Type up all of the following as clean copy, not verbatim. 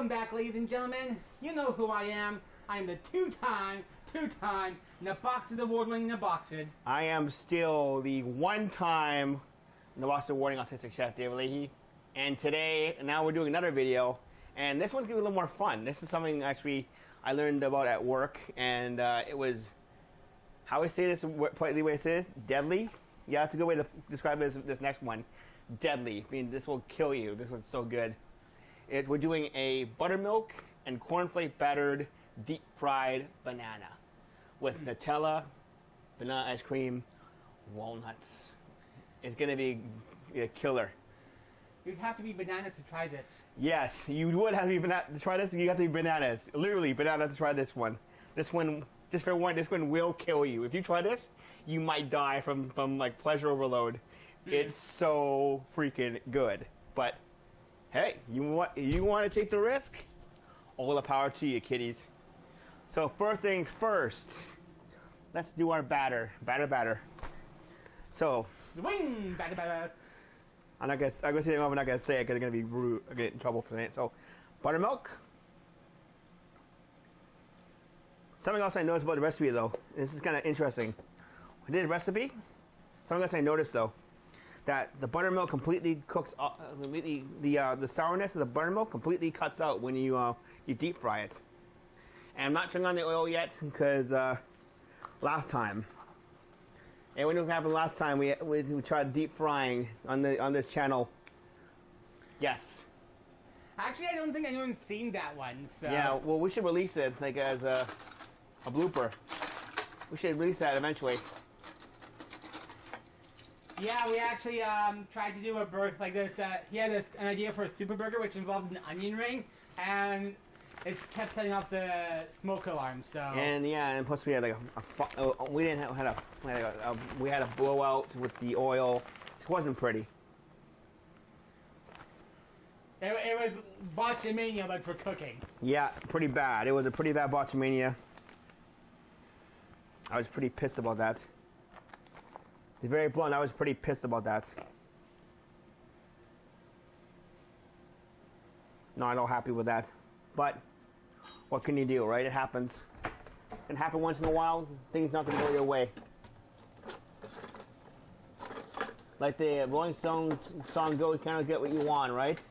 Welcome back, ladies and gentlemen. You know who I am. I am the two-time Nebocsid award-winning Nebocsid. I am still the one-time Nebocsid award-winning autistic chef, David Leahy. And today, now we're doing another video. And this one's going to be a little more fun. This is something actually I learned about at work. And it was, how I say this, politely way I say it, deadly. Yeah, that's a good way to describe this next one. Deadly. I mean, this will kill you. This one's so good. We're doing a buttermilk and cornflake battered deep fried banana with Nutella, vanilla ice cream, walnuts. It's gonna be a killer. You'd have to be bananas to try this. Yes, you would have to be bananas to try this. You have to be bananas, literally bananas to try this one. This one, just for one, this one will kill you. If you try this, you might die from like pleasure overload. It's so freaking good. But hey, you want to take the risk? All the power to you, kiddies. So first things first, let's do our batter. So Wing, batter. I'm not gonna say it. I'm not gonna say it because I'm gonna be rude. I get in trouble for it. So buttermilk. Something else I noticed about the recipe, though. This is kind of interesting. We did a recipe. Something else I noticed, though, that the buttermilk completely cooks. The sourness of the buttermilk completely cuts out when you deep fry it. And I'm not turning on the oil yet because last time, and when it happened last time, we tried deep frying on this channel. Yes. Actually, I don't think anyone's seen that one. So. Yeah. Well, we should release it like as a blooper. We should release that eventually. Yeah, we actually tried to do a burger like this. He had an idea for a super burger which involved an onion ring, and it kept setting off the smoke alarm. So. And yeah, and plus we had like we had a blowout with the oil. It wasn't pretty. It was botchamania, but for cooking. Yeah, pretty bad. It was a pretty bad botchamania. I was pretty pissed about that. It's very blunt. I was pretty pissed about that. Not all happy with that. But what can you do, right? It happens. It can happen once in a while. Things not going to go your way. Like the Rolling Stones song goes, you can't get what you want, right?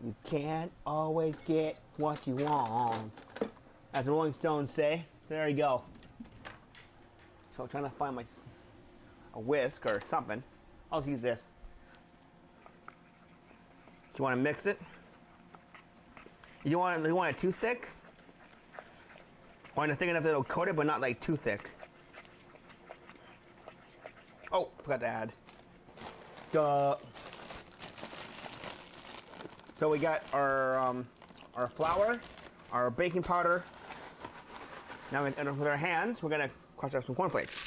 You can't always get what you want. As the Rolling Stones say. There you go. So I'm trying to find a whisk or something. I'll just use this. Do you want to mix it? You want it too thick? Want it thick enough that it'll coat it, but not like too thick. Oh, forgot to add. Duh. So we got our flour, our baking powder. Now with our hands, we're gonna crush up some cornflakes.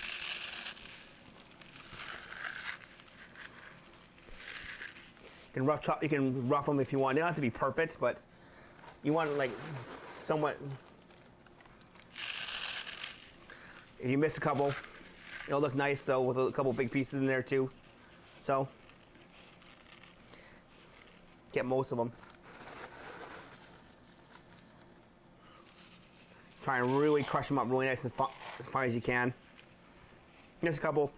You can rough them if you want. They don't have to be perfect, but you want like somewhat. If you miss a couple, it'll look nice though with a couple big pieces in there too. So get most of them. Try and really crush them up really nice and as fine as you can. Miss a couple,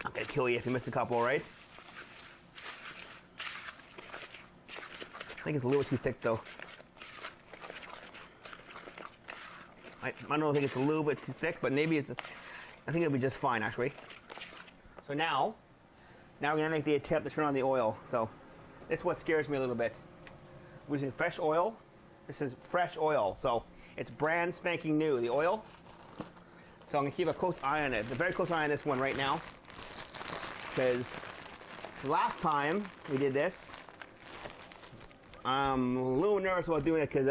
I'm gonna kill you if you miss a couple, right? I think it's a little too thick though. I don't think it's a little bit too thick, but maybe I think it'll be just fine actually. So now we're gonna make the attempt to turn on the oil. So this is what scares me a little bit. We're using fresh oil. This is fresh oil, so it's brand spanking new, the oil. So I'm gonna keep a close eye on it, a very close eye on this one right now. Because last time we did this, I'm a little nervous about doing it because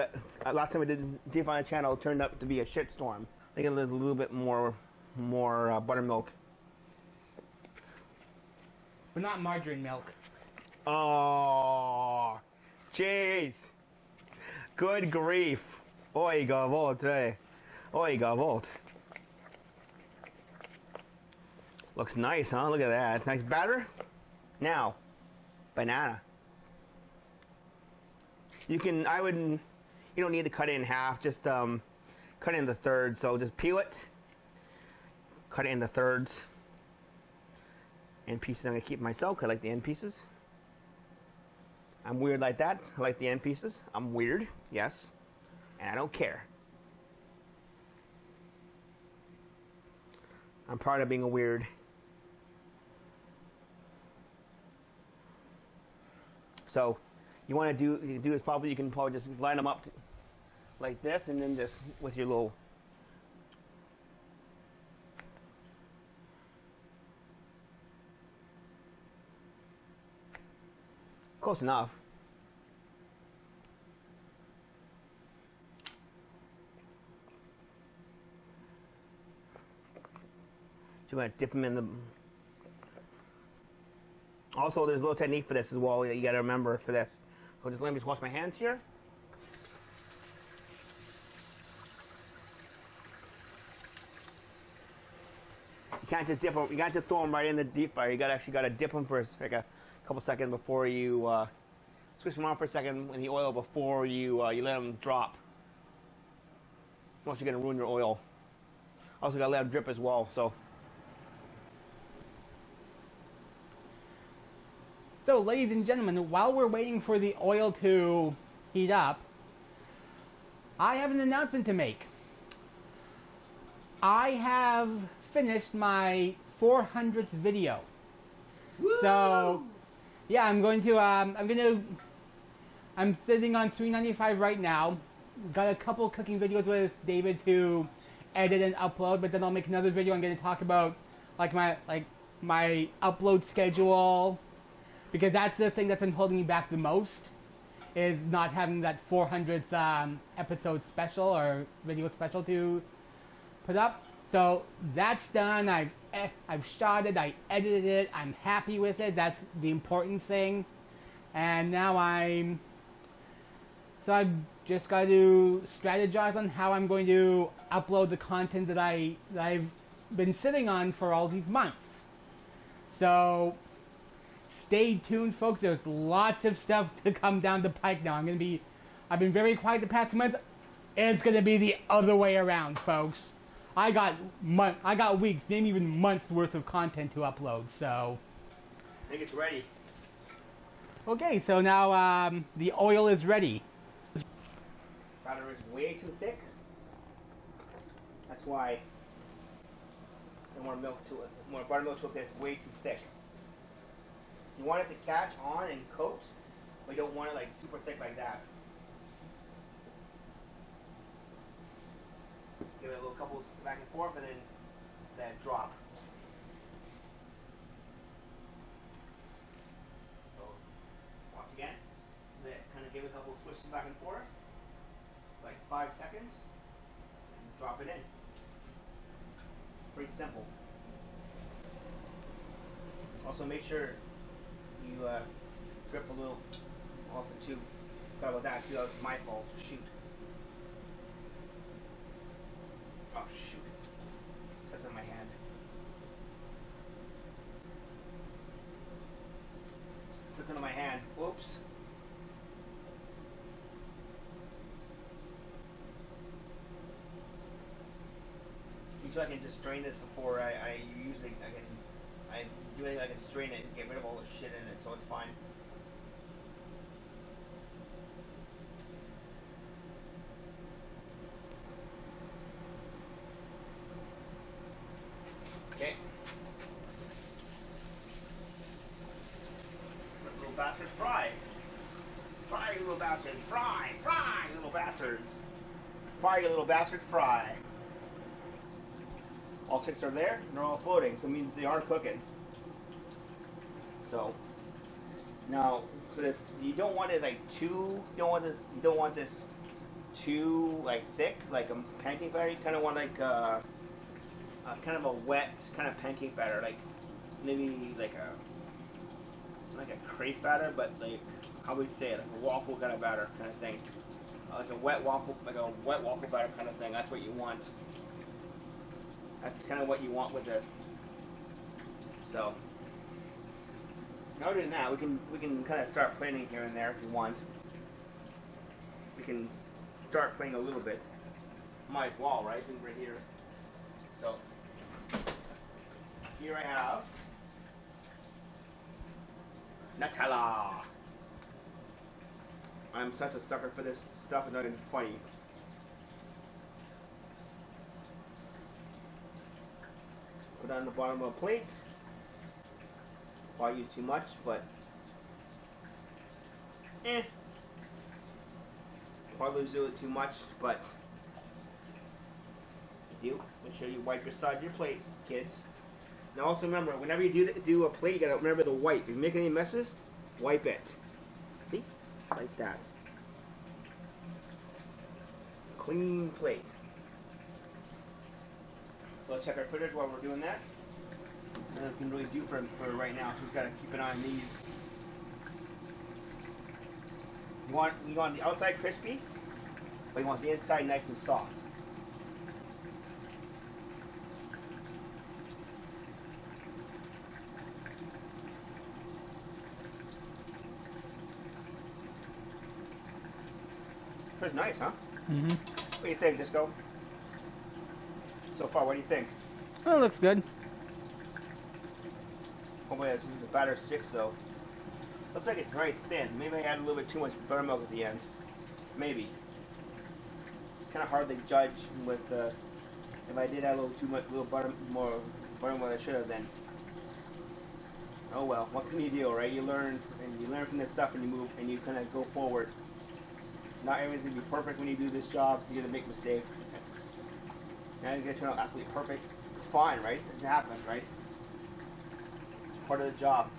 last time we did deep on the channel, it turned out to be a shitstorm. I think a little bit more buttermilk. But not margarine milk. Oh, jeez. Good grief. Oi, gavolt, eh? Oi, gavolt. Looks nice, huh? Look at that. Nice batter. Now, banana. You can, I wouldn't, you don't need to cut it in half, just cut it into thirds. So just peel it, cut it into thirds. End pieces I'm going to keep myself because I like the end pieces. I'm weird like that. I like the end pieces. I'm weird, yes, and I don't care. I'm proud of being a weird. So, you want to do is probably, you can probably just line them up like this, and then just with your little. Close enough. So you're going to dip them in the... Also, there's a little technique for this as well that you got to remember for this. So just let me just wash my hands here. You can't just dip them. You can't just throw them right in the deep fryer. You got actually got to dip them for like a couple seconds before you switch them on for a second in the oil before you you let them drop. Else you're going to ruin your oil. Also got to let them drip as well. So, ladies and gentlemen, while we're waiting for the oil to heat up, I have an announcement to make. I have finished my 400th video. Woo! So, yeah, I'm sitting on 395 right now. Got a couple cooking videos with David to edit and upload, but then I'll make another video. I'm going to talk about my upload schedule, because that's the thing that's been holding me back the most, is not having that 400th episode special or video special to put up. So that's done. I've shot it. I edited it. I'm happy with it. That's the important thing. And now I've just got to strategize on how I'm going to upload the content that I've been sitting on for all these months. So stay tuned, folks. There's lots of stuff to come down the pike now. I've been very quiet the past 2 months. It's going to be the other way around, folks. I got weeks, maybe even months worth of content to upload, so. I think it's ready. Okay, so now the oil is ready. Batter is way too thick. That's why I want milk to it. I want buttermilk to it that's way too thick. You want it to catch on and coat, but you don't want it like super thick like that. Give it a little couple back and forth, and then that drop. So once again, kind of give it a couple switches back and forth, like 5 seconds, and drop it in. Pretty simple. Also, make sure you drip a little off the tube. Sorry about that too. That was my fault. Shoot. Oh shoot! That's on my hand. Sits on my hand. Whoops. Usually I can just strain this before I do anything. I can strain it and get rid of all the shit in it, so it's fine. Okay. Let the little bastards fry. Fry, you little bastards. Fry, fry, you little bastards. Fry, you little bastards, fry. All 6 are there, and they're all floating, so it means they are cooking. So now, if you don't want it like too, you don't want this too like thick, like a pancake batter. You kind of want like kind of a wet kind of pancake batter, like maybe like a crepe batter, but like how would we say it, like a waffle kind of batter kind of thing, like a wet waffle batter kind of thing. That's what you want. That's kind of what you want with this. So, other than that, we can kind of start planning here and there if you want. we can start playing a little bit. Might as well, right? It's right here. So here I have Nutella. I'm such a sucker for this stuff, it's not even funny. Put it on the bottom of a plate. Probably use too much, but probably do it too much, but you do. Make sure you wipe your side of your plate, kids. Now also remember, whenever you do a plate, you gotta remember the wipe. If you make any messes, wipe it. See? Like that. Clean plate. So let's check our footage while we're doing that. Nothing we can really do for right now, so we've got to keep an eye on these. You want the outside crispy, but you want the inside nice and soft. That's nice, huh? Mm-hmm. What do you think, Disco? So far, what do you think? Oh, it looks good. Hopefully the batter sticks, though. Looks like it's very thin. Maybe I add a little bit too much buttermilk at the end. Maybe. It's kind of hard to judge with if I did add a little too much, more buttermilk than I should have. Then. Oh well, what can you do, right? You learn, and you learn from this stuff, and you move, and you kind of go forward. Not everything's gonna be perfect when you do this job. You're gonna make mistakes. Now you get to know absolutely perfect. It's fine, right? It happens, right? It's part of the job.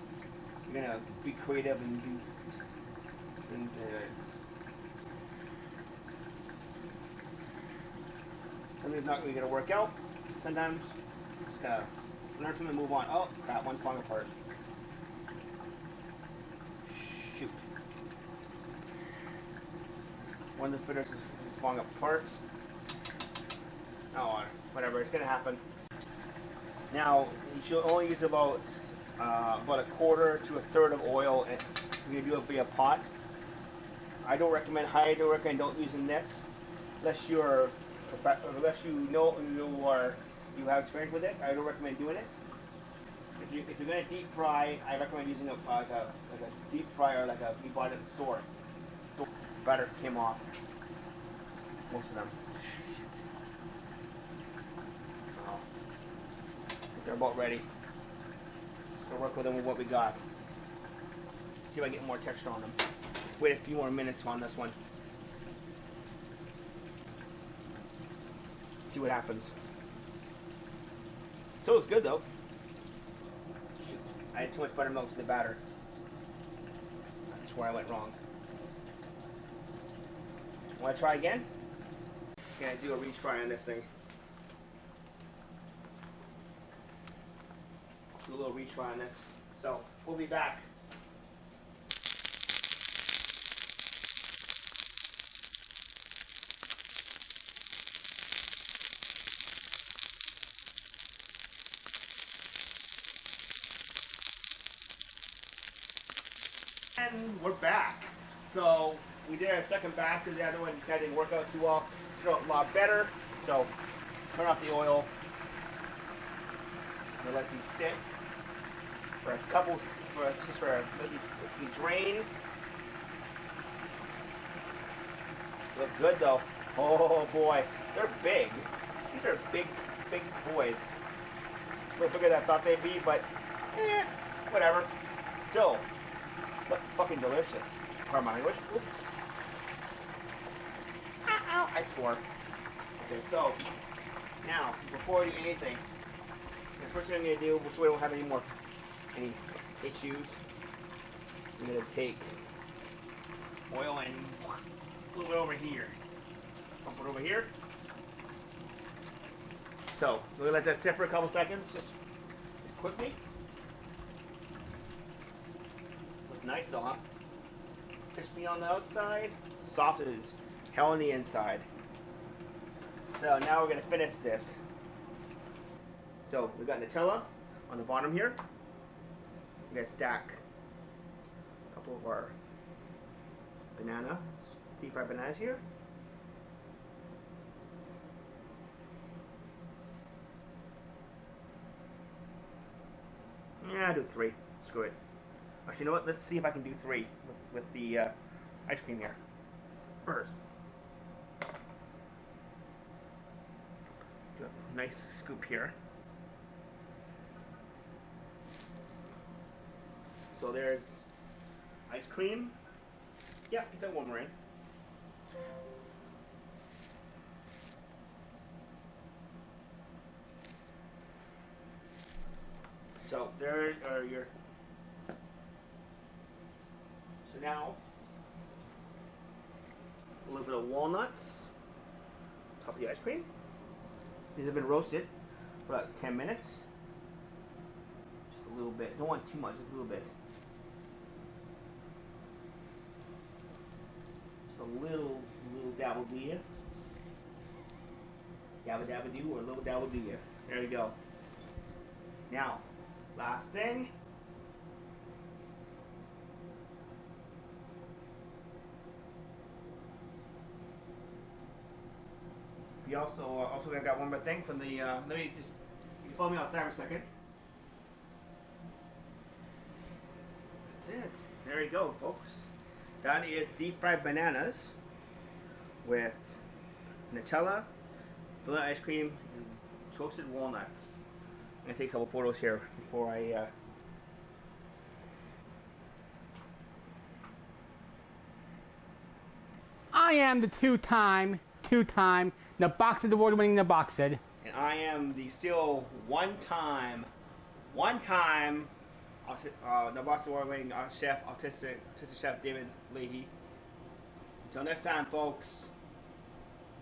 You're gonna be creative and do things. Something's not really gonna work out. Sometimes just gotta learn from it and move on. Oh crap! One's falling apart. Shoot. One of the fitters is falling apart. Oh, whatever, it's gonna happen. Now, you should only use about a quarter to a third of oil if you do it via pot. I don't recommend don't using this unless you have experience with this. I don't recommend doing it. If you're gonna deep fry, I recommend using like a deep fryer like you bought it at the store. Butter came off. Most of them. Oh. They're about ready. Just gonna work with them with what we got. See if I can get more texture on them. Let's wait a few more minutes on this one. See what happens. So it's good though. Shoot. I had too much buttermilk to the batter. That's where I went wrong. Want to try again? Gonna do a retry on this thing. Do a little retry on this. So we'll be back. And we're back. So we did our second batch because the other one kind of didn't work out too well. Turned out a lot better. So turn off the oil. We'll let these sit for a couple, let these drain. Look good though. Oh boy, they're big. These are big boys. A little bigger than I thought they'd be, but whatever. Still, look fucking delicious. Pardon my language. Oops. Ow, I swore. Okay, so now before I do anything, the first thing I'm gonna do, so we don't have any issues, I'm gonna take oil and a little bit over here. Pump it over here. So we're gonna let that sit for a couple seconds, just quickly. Look nice though, huh? Crispy on the outside, soft as hell on the inside. So now we're gonna finish this. So we got Nutella on the bottom here. We're gonna stack a couple of our banana deep fried bananas here. Yeah, I'll do 3. Screw it. Actually, you know what? Let's see if I can do 3 with the ice cream here. First. Do a nice scoop here. So there's ice cream. Yeah, get that one more in. So there are your. So now a little bit of walnuts. Top of the ice cream. These have been roasted for about 10 minutes. Just a little bit. Don't want too much. Just a little bit. Just a little dabble do ya. Dabba dabba do or a little dabble do ya. There you go. Now, last thing. We also got one more thing from the. Let me just. You can follow me outside for a second. That's it. There you go, folks. That is deep fried bananas with Nutella, vanilla ice cream, and toasted walnuts. I'm gonna take a couple photos here before I. I am the two-time Nebocsid award-winning Nebocsid. And I am the still one-time Nebocsid award-winning chef, autistic chef David Leahy. Until next time, folks.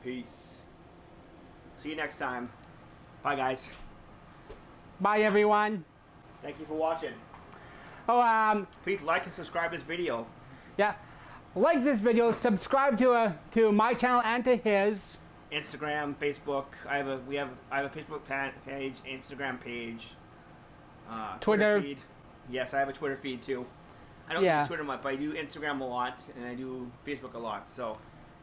Peace. See you next time. Bye, guys. Bye, everyone. Thank you for watching. Oh, Please like and subscribe this video. yeah. Like this video, subscribe to my channel and to his. Instagram, Facebook. I have a Facebook page, Instagram page, Twitter feed. Yes, I have a Twitter feed too. I don't use Twitter much, but I do Instagram a lot and I do Facebook a lot. So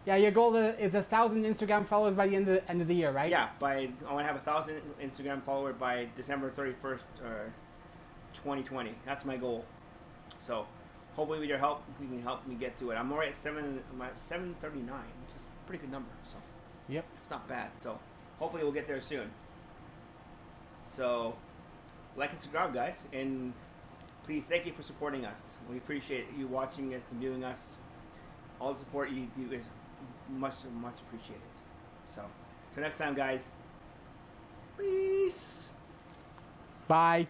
yeah, your goal is 1,000 Instagram followers by the end of the year, right? yeah, I want to have 1,000 Instagram followers by December 31st, 2020. That's my goal. So hopefully with your help, you can help me get to it. I'm already at 739, which is a pretty good number. So. Yep. It's not bad, so hopefully we'll get there soon. So, like and subscribe, guys, and please thank you for supporting us. We appreciate you watching us and viewing us. All the support you do is much appreciated. So, till next time, guys. Peace. Bye.